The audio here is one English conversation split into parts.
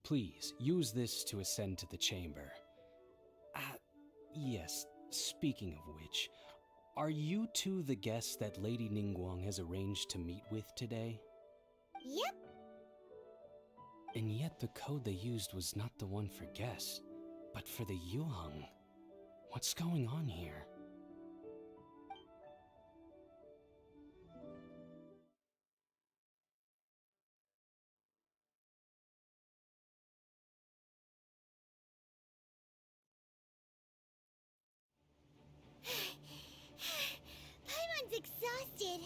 Please, use this to ascend to the chamber. Yes, speaking of which, are you two the guests that Lady Ningguang has arranged to meet with today? Yep. And yet the code they used was not the one for guests, but for the Yuheng. What's going on here? Paimon's exhausted.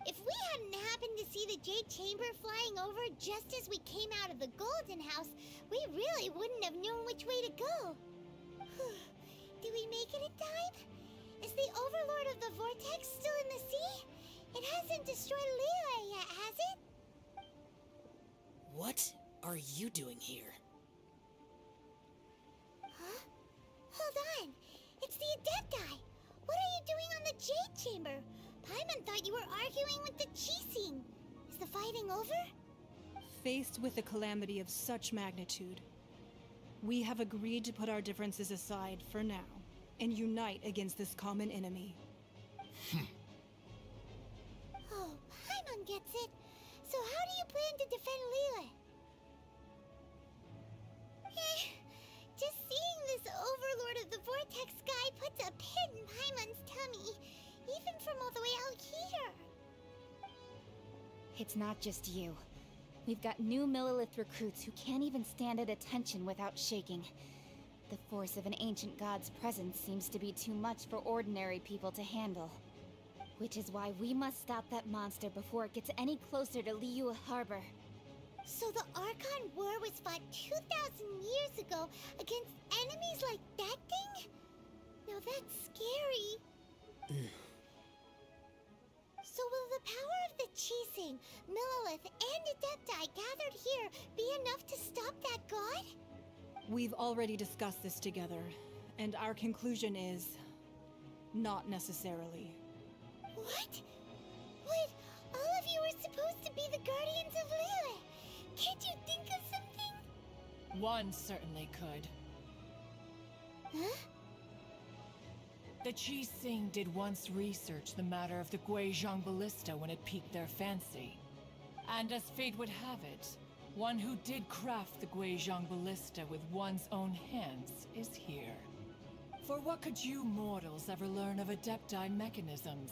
If we hadn't happened to see the Jade Chamber flying over just as we came out of the Golden House, we really wouldn't have known which way to go. Did we make it in time? Is the Overlord of the Vortex still in the sea? It hasn't destroyed Liyue yet, has it? What are you doing here? Huh? Hold on. It's the Adepti. What are you doing on the Jade Chamber? Paimon thought you were arguing with the Qixing. Is the fighting over? Faced with a calamity of such magnitude, we have agreed to put our differences aside for now and unite against this common enemy. Oh, Paimon gets it. So how do you plan to defend Liyue? Just seeing this Overlord of the Vortex guy puts a pit in Paimon's tummy, even from all the way out here. It's not just you. We've got new Millilith recruits who can't even stand at attention without shaking. The force of an ancient god's presence seems to be too much for ordinary people to handle. Which is why we must stop that monster before it gets any closer to Liyue Harbor. So the Archon War was fought 2,000 years ago against enemies like that thing? Now that's scary. So will the power of the Qixing, Millilith, and Adepti gathered here be enough to stop that god? We've already discussed this together, and our conclusion is... not necessarily. What? Wait, all of you were supposed to be the guardians of Liyue. Can't you think of something? One certainly could. Huh? The Qixing did once research the matter of the Guizhong Ballista when it piqued their fancy. And as fate would have it, one who did craft the Guizhong Ballista with one's own hands is here. For what could you mortals ever learn of Adepti mechanisms?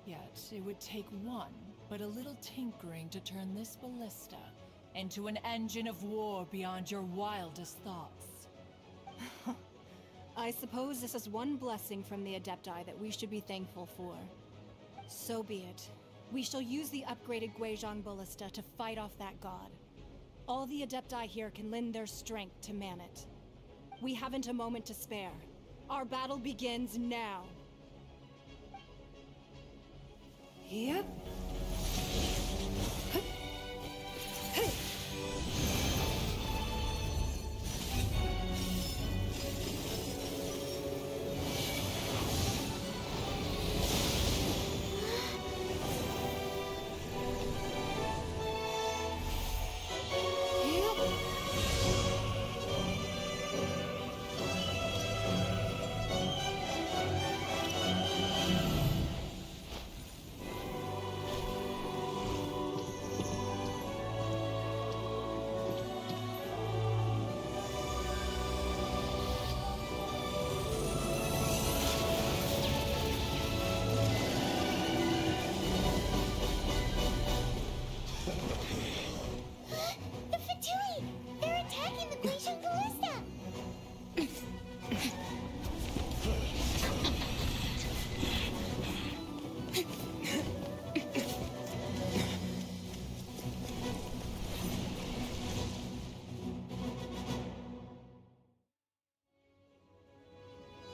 Yet, it would take one, but a little tinkering to turn this ballista into an engine of war beyond your wildest thoughts. I suppose this is one blessing from the Adepti that we should be thankful for. So be it. We shall use the upgraded Guizhong Ballista to fight off that god. All the Adepti here can lend their strength to man it. We haven't a moment to spare. Our battle begins now. Yep.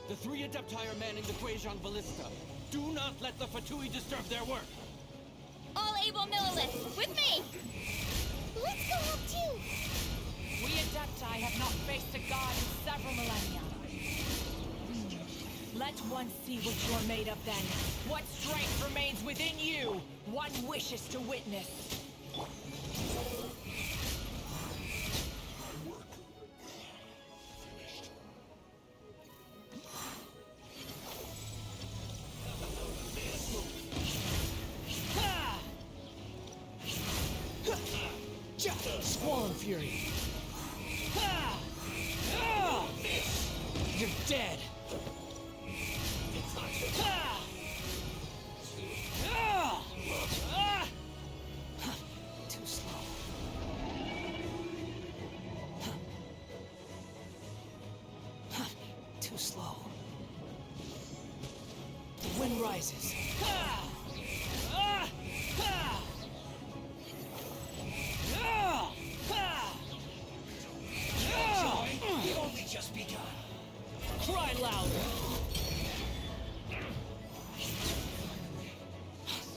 The three Adepti are manning the Guizhong Ballista. Do not let the Fatui disturb their work! All able Millilith, with me! Let's go help too! We Adepti have not faced a god in several millennia. Let one see what you're made of then. What strength remains within you, one wishes to witness. Squall Fury. Ha! Ah! You're dead. Ha! Ah! Ah! Huh. Too slow. Huh. Huh. Too slow. The wind rises. Ha! Ah! Ha! Ah! Ha! Ah! You've only just begun. Cry louder.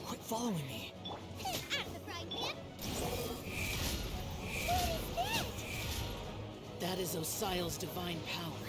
Quit following me. I'm the frying pan. What is that? That is Osial's divine power.